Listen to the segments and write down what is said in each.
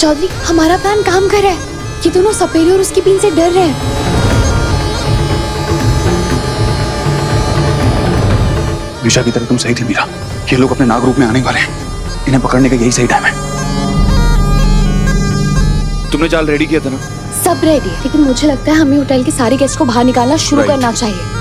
चौधरी, हमारा प्लान काम कर रहा है। ये दोनों सपेरे और उसकी बीन से डर रहे हैं। दिशा की तरह तुम सही थी मीरा। ये लोग अपने नाग रूप में आने वाले हैं। इन्हें पकड़ने का यही सही टाइम है। तुमने जाल रेडी किया था ना? सब रेडी है, लेकिन मुझे लगता है हमें होटल के सारे गेस्ट को बाहर निकालना शुरू करना चाहिए।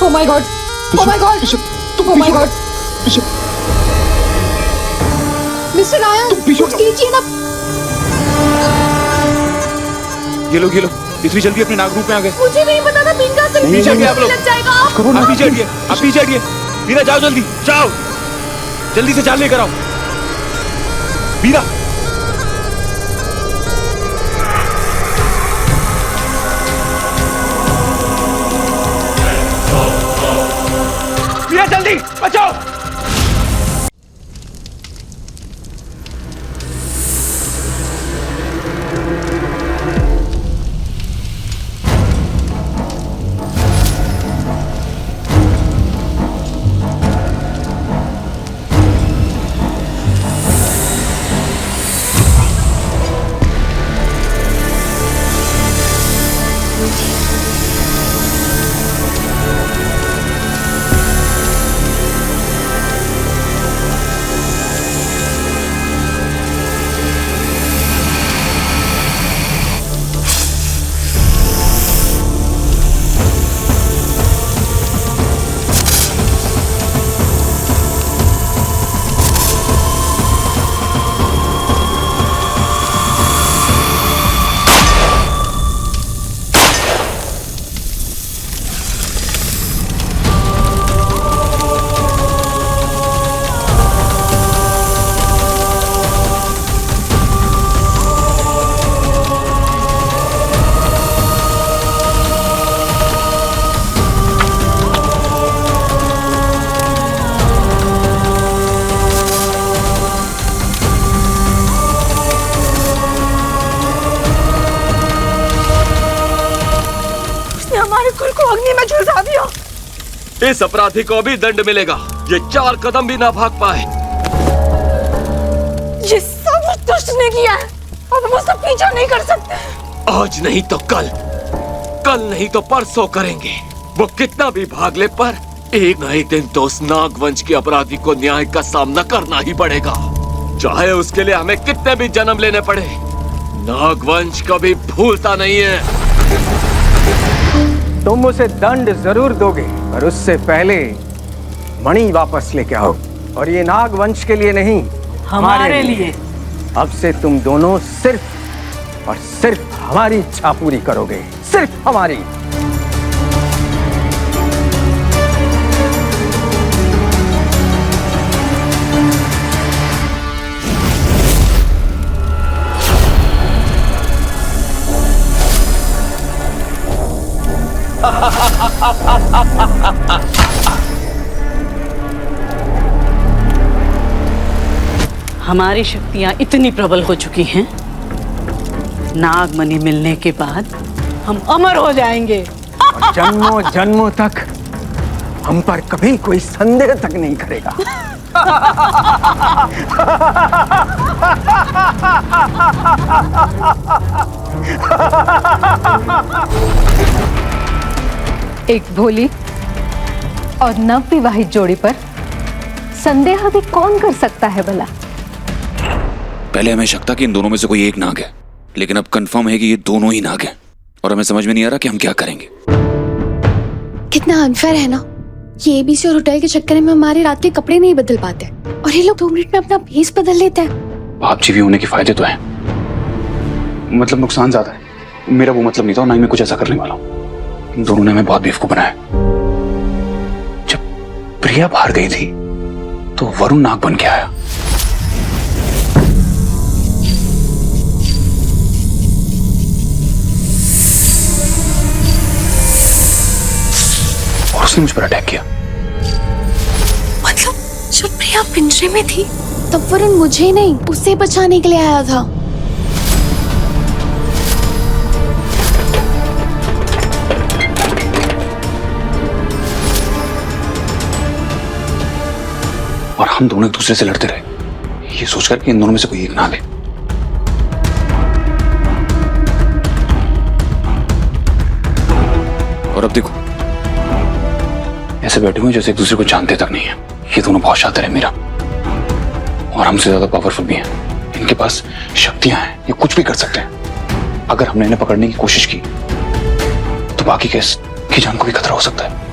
Oh my God! Oh my God! Oh my God! Mister Nair, कुछ कीजिए ना। ये लोग इतनी जल्दी अपने नाग रूप में आ गए। मुझे नहीं पता था बीन का असर पीछे हटिए आप लोग। लग जाएगा। आप पीछे हटिए, आप पीछे हटिए। मीरा जाओ जल्दी, जाओ जल्दी से जाल लेकर आओ। मीरा जल्दी बचाओ। अग्नि में झुलसा दिया। इस अपराधी को भी दंड मिलेगा। ये 4 कदम भी ना भाग पाए। ये सब उस दुष्ट ने किया है और हम उसका पीछा नहीं कर सकते। आज नहीं तो कल, कल नहीं तो परसों करेंगे। वो कितना भी भाग ले, पर एक न एक दिन तो उस नागवंश के अपराधी को न्याय का सामना करना ही पड़ेगा, चाहे उसके लिए हमें कितने भी जन्म लेने पड़े। नागवंश कभी भूलता नहीं है। तुम उसे दंड जरूर दोगे, पर उससे पहले मणि वापस लेके आओ। और ये नागवंश के लिए नहीं, हमारे लिए। अब से तुम दोनों सिर्फ और सिर्फ हमारी इच्छा पूरी करोगे, सिर्फ हमारी। हमारी शक्तियां इतनी प्रबल हो चुकी हैं, नागमणि मिलने के बाद हम अमर हो जाएंगे। और जन्मों जन्मों तक हम पर कभी कोई संदेह तक नहीं करेगा। एक भोली और नवविवाहित जोड़ी पर संदेह भी कौन कर सकता है भला? पहले हमें शक था कि इन दोनों में से कोई एक नाग है, लेकिन अब कंफर्म है कि ये दोनों ही नाग हैं और हमें समझ में नहीं आ रहा कि हम क्या करेंगे। कितना अनफेयर है ना। ये एबीसी और होटल के चक्कर में हमारे रात के कपड़े नहीं बदल पाते और ये लोग 2 मिनट में अपना भेस बदल लेते हैं। बापजी भी होने के फायदे तो हैं, मतलब नुकसान ज्यादा है। मेरा वो मतलब नहीं था, ना ही मैं कुछ ऐसा करने वाला हूँ। इन दोनों ने हमें बहुत बेवकूफ बनाया। जब प्रिया बाहर गई थी तो वरुण नाग बन के आया। और उसने मुझ पर अटैक किया। पिंजरे में थी तब वरुण मुझे नहीं उसे बचाने के लिए आया था। और हम दोनों एक दूसरे से लड़ते रहे, ये सोचकर कि इन दोनों में से कोई एक ना ले। और अब देखो, ऐसे बैठे हुए जैसे एक दूसरे को जानते तक नहीं है। ये दोनों बहुत शातिर है मीरा, और हमसे ज्यादा पावरफुल भी हैं। इनके पास शक्तियां हैं, ये कुछ भी कर सकते हैं। अगर हमने इन्हें पकड़ने की कोशिश की तो बाकी केस की जान को भी खतरा हो सकता है।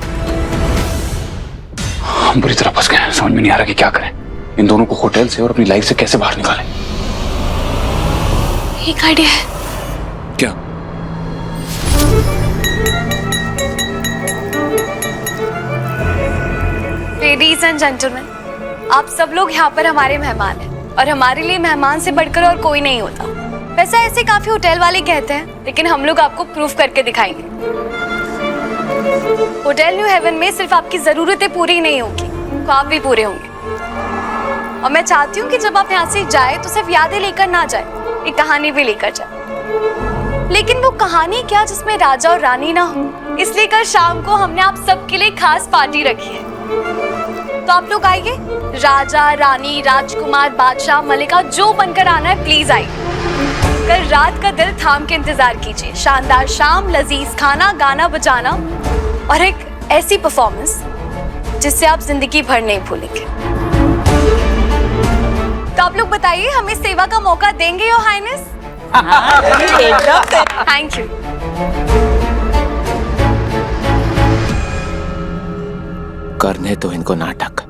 हम बुरी तरह फंस गए हैं, समझ में नहीं आ रहा कि क्या करें। इन दोनों को होटल से और अपनी लाइफ से कैसे बाहर निकालें। एक आइडिया है। क्या? लेडीज एंड जेंटलमैन, आप सब लोग यहाँ पर हमारे मेहमान हैं और हमारे लिए मेहमान से बढ़कर और कोई नहीं होता। वैसे ऐसे काफी होटल वाले कहते हैं, लेकिन हम लोग आपको प्रूफ करके दिखाएंगे। होटल न्यू हेवन में सिर्फ आपकी जरूरतें पूरी नहीं होगी, ख्वाब भी पूरे होंगे। और मैं चाहती हूँ कि जब आप यहाँ से जाए तो सिर्फ यादें लेकर ना जाए, एक कहानी भी लेकर जाए। लेकिन वो कहानी क्या जिसमें राजा और रानी ना हो, इसलिए कल शाम को हमने आप सबके लिए खास पार्टी रखी है। तो आप लोग आइए, राजा रानी राजकुमार बादशाह मलिका जो बनकर आना है प्लीज आइए। कल रात का दिल थाम के इंतजार कीजिए। शानदार शाम, लजीज खाना, गाना बजाना और एक ऐसी परफॉर्मेंस जिससे आप जिंदगी भर नहीं भूलेंगे। तो आप लोग बताइए, हमें सेवा का मौका देंगे योर हाइनेस? Thank you. करने तो इनको नाटक,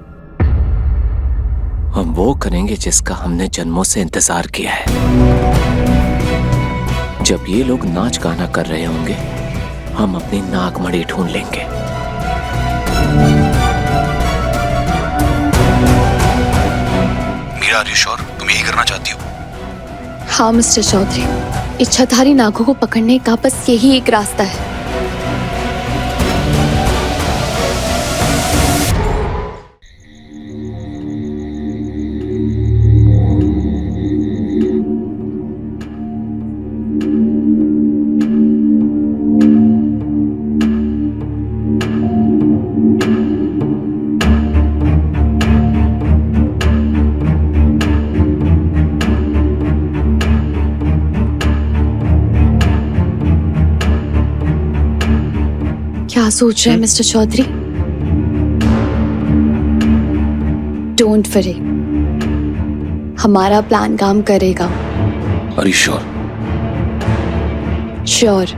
हम वो करेंगे जिसका हमने जन्मों से इंतजार किया है। जब ये लोग नाच गाना कर रहे होंगे, हम अपनी नागमणि ढूंढ लेंगे। मीरा, आर यू श्योर तुम यही करना चाहती हो? हाँ मिस्टर चौधरी, इच्छाधारी नागों को पकड़ने का बस यही एक रास्ता है। क्या सोच रहे हैं मिस्टर चौधरी? डोंट वरी, हमारा प्लान काम करेगा। Are you sure? श्योर।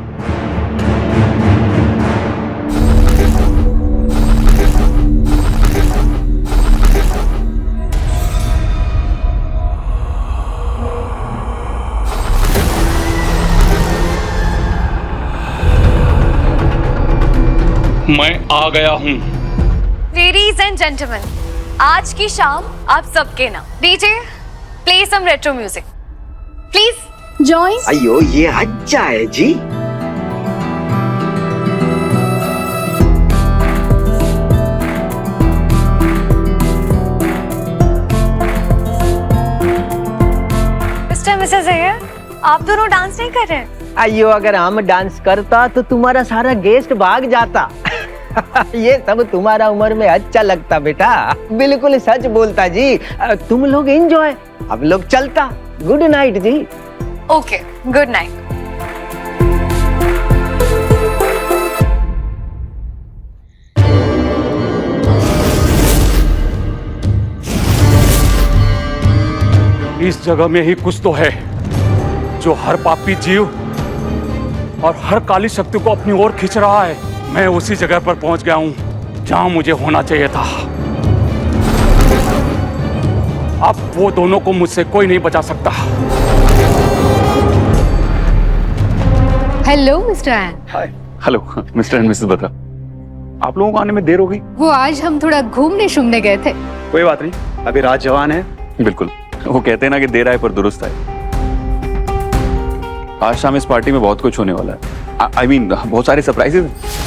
मैं आ गया हूँ। लेडीज एंड जेंटलमैन, आज की शाम आप सबके नाम। DJ play some retro music please. Join. अयो ये अच्छा है जी। मिस्टर मिसेस अय्यर, आप दोनों डांस नहीं कर रहे हैं? अयो अगर हम डांस करता तो तुम्हारा सारा गेस्ट भाग जाता। ये सब तुम्हारा उम्र में अच्छा लगता बेटा, बिल्कुल सच बोलता जी। तुम लोग एंजॉय, अब लोग चलता। गुड नाइट जी। Okay, good night. इस जगह में ही कुछ तो है जो हर पापी जीव और हर काली शक्ति को अपनी ओर खींच रहा है। मैं उसी जगह पर पहुंच गया हूं जहां मुझे होना चाहिए था। अब वो दोनों को मुझसे कोई नहीं बचा सकता। Hello mister N. Hi. Hello mister and Mrs Batra, आप लोगों को आने में देर हो गई। वो आज हम थोड़ा घूमने शूमने गए थे। कोई बात नहीं, अभी रात जवान है। बिल्कुल, वो कहते हैं ना कि देर आए पर दुरुस्त आए। आज शाम इस पार्टी में बहुत कुछ होने वाला है। आई मीन बहुत सारे सरप्राइजेज हैं।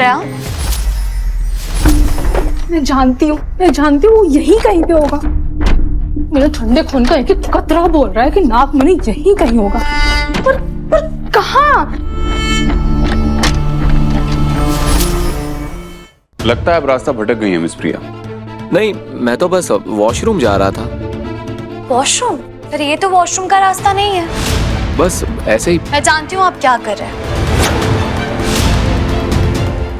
रहे हैं आप? मैं जानती हूँ वो यहीं कहीं पे होगा। मेरे ठंडे खून का एक एक कतरा बोल रहा है कि नागमणि यहीं कहीं होगा। पर कहाँ? लगता है अब रास्ता भटक गई है मिस प्रिया। नहीं, मैं तो बस वॉशरूम जा रहा था। वॉशरूम? फिर ये तो वॉशरूम का रास्ता नहीं है। बस ऐसे ही। मैं जानती हूँ आप क्या कर रहे हैं।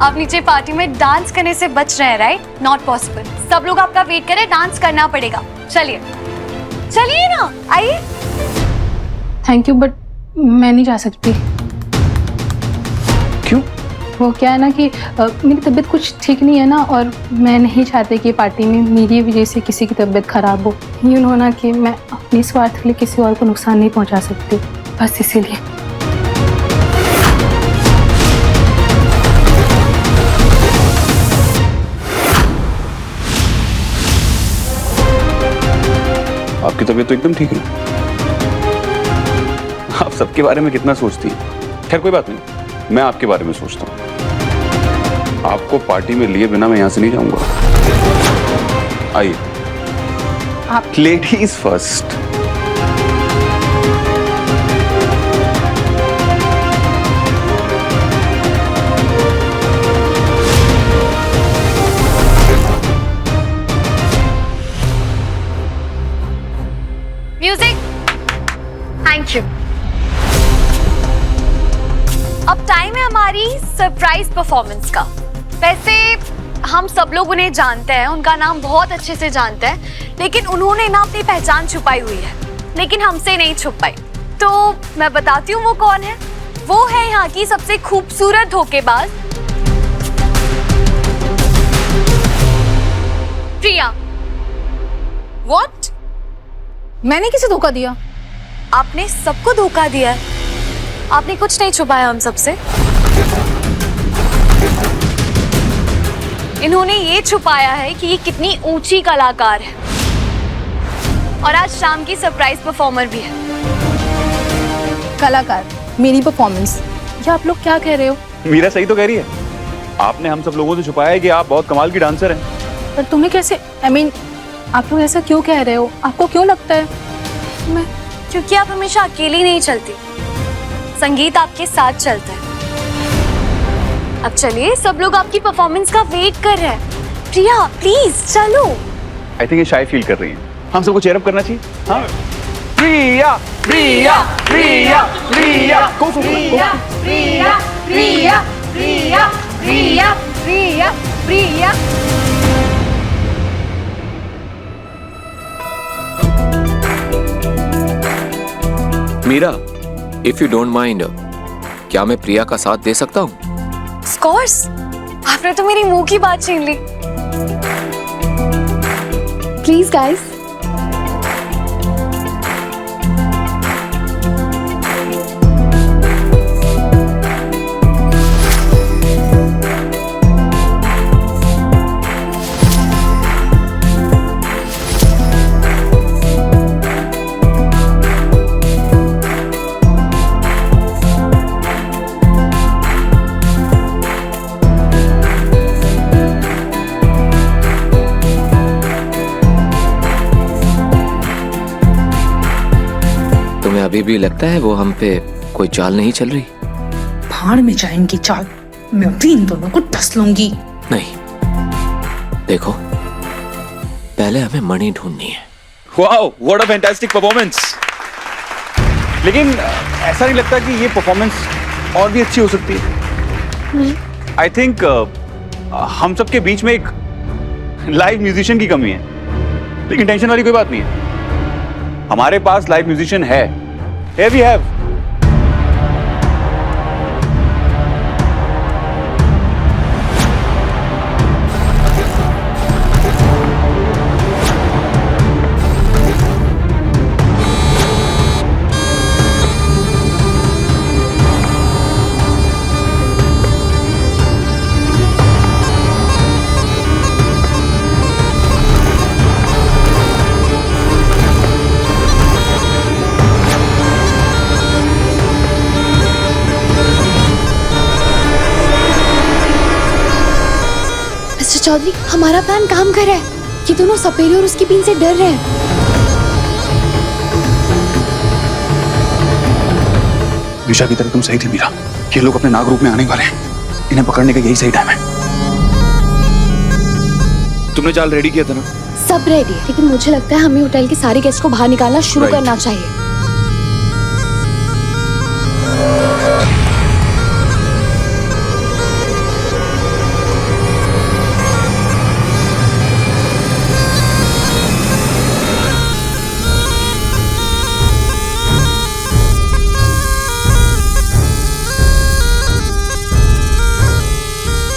आप नीचे पार्टी में डांस करने से बच रहे हैं, राइट? Not possible. सब लोग आपका वेट करें, डांस करना पड़ेगा। चलिए चलिए ना, आइए। थैंक यू, बट मैं नहीं जा सकती। क्यों? वो क्या है ना कि मेरी तबीयत कुछ ठीक नहीं है ना, और मैं नहीं चाहती कि पार्टी में मेरी वजह से किसी की तबीयत खराब हो। यूँ हो ना कि मैं अपने स्वार्थ के लिए किसी और को नुकसान नहीं पहुंचा सकती, बस इसीलिए। आपकी तबीयत तो एकदम ठीक है। आप सबके बारे में कितना सोचती हैं। खैर कोई बात नहीं, मैं आपके बारे में सोचता हूँ। आपको पार्टी में लिए बिना मैं यहां से नहीं जाऊंगा। आइए, आप ladies first. Music, thank you. अब टाइम है हमारी सरप्राइज परफॉर्मेंस का। वैसे हम सब लोग उन्हें जानते हैं, उनका नाम बहुत अच्छे से जानते हैं, लेकिन उन्होंने ना अपनी पहचान छुपाई हुई है, लेकिन हमसे नहीं छुप पाई। तो मैं बताती हूँ वो कौन है। वो है यहाँ की सबसे खूबसूरत धोखेबाज प्रिया। व्हाट? मैंने किसे धोखा दिया? आपने सबको धोखा दिया है। आपने कुछ नहीं छुपाया हम सबसे। इन्होंने ये छुपाया है कि ये कितनी ऊंची कलाकार है, और आज शाम की सरप्राइज परफॉर्मर भी है। कलाकार? मेरी परफॉर्मेंस? ये आप लोग क्या कह रहे हो? मीरा सही तो कह रही है। आपने हम सब लोगों से छुपाया है कि आप बहुत कमाल की डांसर हैं। पर तुम्हें कैसे, आप लोग ऐसा क्यों कह रहे हो? आपको क्यों लगता है? क्योंकि आप हमेशा अकेली नहीं चलती, संगीत आपके साथ चलता है। अब चलिए, सब लोग आपकी परफॉर्मेंस का वेट कर रहे हैं। प्रिया प्लीज चलो। आई थिंक ये शाय फील कर रही हैं। हम सबको चेयर अप करना चाहिए। हाँ, Priya Priya Priya Priya Priya Priya Priya Priya Priya Priya Priya. Meera, if you don't mind, क्या मैं प्रिया का साथ दे सकता हूँ? ऑफ कोर्स, आपने तो मेरी मुंह की बात छीन ली। Please guys. अभी भी लगता है वो हम पे कोई चाल नहीं चल रही? भाड़ में जाएंगी चाल, मैं भी इन दोनों को डस लूंगी। नहीं, देखो, पहले हमें मणि ढूंढनी है। Wow, what a fantastic performance. लेकिन ऐसा नहीं लगता कि ये परफॉर्मेंस और भी अच्छी हो सकती है? आई थिंक हम सबके बीच में एक लाइव म्यूजिशियन की कमी है, लेकिन टेंशन वाली कोई बात नहीं है। हमारे पास लाइव म्यूजिशियन है। Here we have चौधरी, हमारा प्लान काम कर रहा है। ये दोनों सपेरे और उसकी बीन से डर रहे हैं। दिशा की तरह तुम सही थी मीरा। ये लोग अपने नाग रूप में आने वाले हैं। इन्हें पकड़ने का यही सही टाइम है। तुमने जाल रेडी किया था ना? सब रेडी है, लेकिन मुझे लगता है हमें होटल के सारे गेस्ट को बाहर निकालना शुरू करना चाहिए।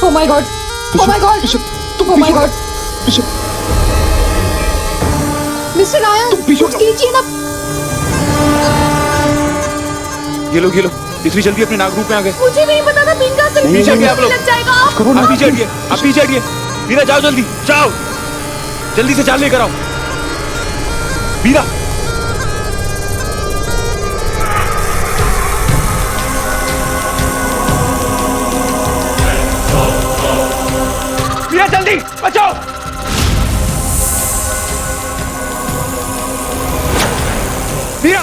Oh my God! Oh my God! Oh my God! Mister Nair, कुछ कीजिए ना। ये लोग इतनी जल्दी अपने नाग रूप में आ गए। मुझे नहीं पता था बीन का असर पीछे हटिए आप लोग। लग जाएगा। आप पीछे हटिए, आप पीछे हटिए। मीरा जाओ जल्दी, जाओ जल्दी से जाल लेकर आओ। मीरा जल्दी बचाओ। मीरा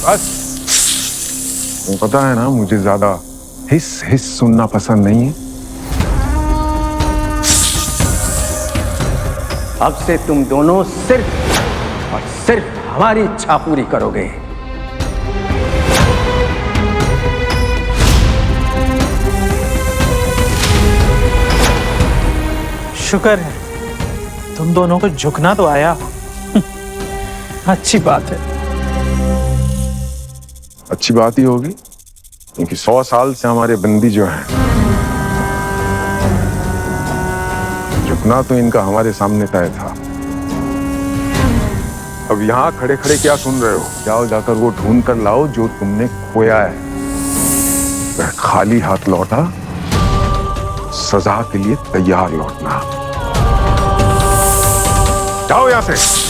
बस वो पता है ना, मुझे ज्यादा हिस सुनना पसंद नहीं है। अब से तुम दोनों सिर्फ और सिर्फ हमारी इच्छा पूरी करोगे। शुक्र है तुम दोनों को झुकना तो आया। अच्छी बात है। अच्छी बात ही होगी, क्योंकि 100 साल से हमारे बंदी जो हैं, झुकना तो इनका हमारे सामने तय था। अब यहाँ खड़े खड़े क्या सुन रहे हो? जाओ जाकर वो ढूंढ कर लाओ जो तुमने खोया है। वह खाली हाथ लौटा, सजा के लिए तैयार लौटना। जाओ यहाँ से।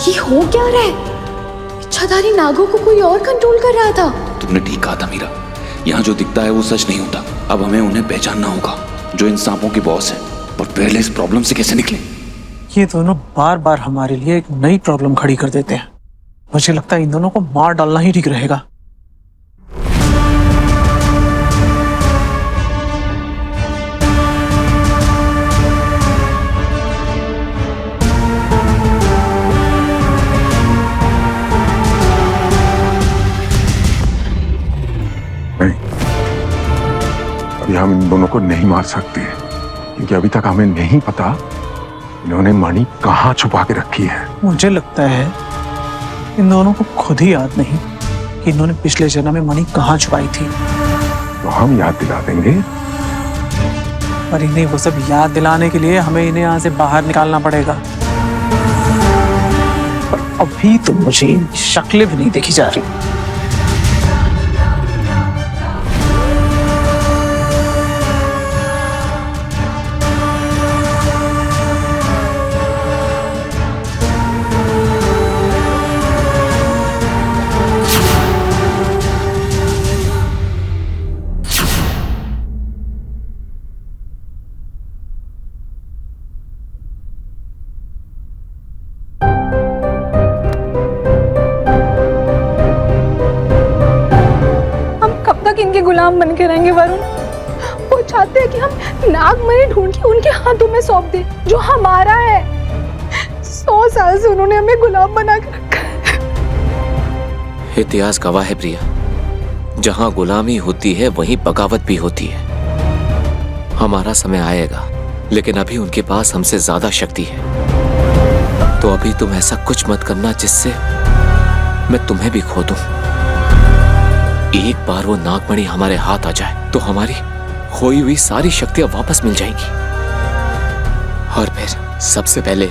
ये हो क्या रहा है? इच्छाधारी नागों को कोई और कंट्रोल कर रहा था। तुमने ठीक कहा था मीरा, यहाँ जो दिखता है वो सच नहीं होता। अब हमें उन्हें पहचानना होगा जो इन सांपों के बॉस हैं। पर पहले इस प्रॉब्लम से कैसे निकले? ये दोनों बार बार हमारे लिए एक नई प्रॉब्लम खड़ी कर देते हैं। मुझे लगता है इन दोनों को मार डालना ही ठीक रहेगा। अभी हम इन दोनों को नहीं मार सकते, क्योंकि अभी तक हमें नहीं पता इन्होंने मणि कहाँ छुपा के रखी है। मुझे लगता है इन दोनों को खुद ही याद नहीं कि इन्होंने पिछले जन्म में मणि कहाँ छुपाई थी। तो हम याद दिला देंगे। पर इन्हें वो सब याद दिलाने के लिए हमें इन्हें यहाँ से बाहर निकालना पड़ेगा। पर अभी तो मुझे शक्लें भी नहीं देखी जा रही। इनके गुलाम बन के रहेंगे वरुण। वो चाहते हैं कि हम नागमणि ढूंढ के उनके हाथों में सौंप दें, जो हमारा है। 100 साल से उन्होंने हमें गुलाम बना के रखा है। इतिहास गवाह है प्रिया, जहां गुलामी होती है वहीं बगावत भी होती है। हमारा समय आएगा, लेकिन अभी उनके पास हमसे ज्यादा शक्ति है। तो अभी तुम ऐसा कुछ मत करना जिससे मैं तुम्हें भी खो दूं। एक बार वो नागमणि हमारे हाथ आ जाए तो हमारी खोई हुई सारी शक्तियां वापस मिल जाएंगी, और फिर सबसे पहले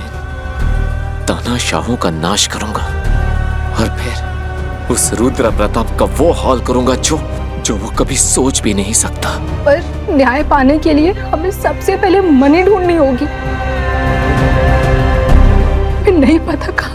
तानाशाहों का नाश करूंगा, और फिर उस रुद्र प्रताप का वो हाल करूंगा जो वो कभी सोच भी नहीं सकता। पर न्याय पाने के लिए हमें सबसे पहले मणि ढूंढनी होगी। नहीं पता कहाँ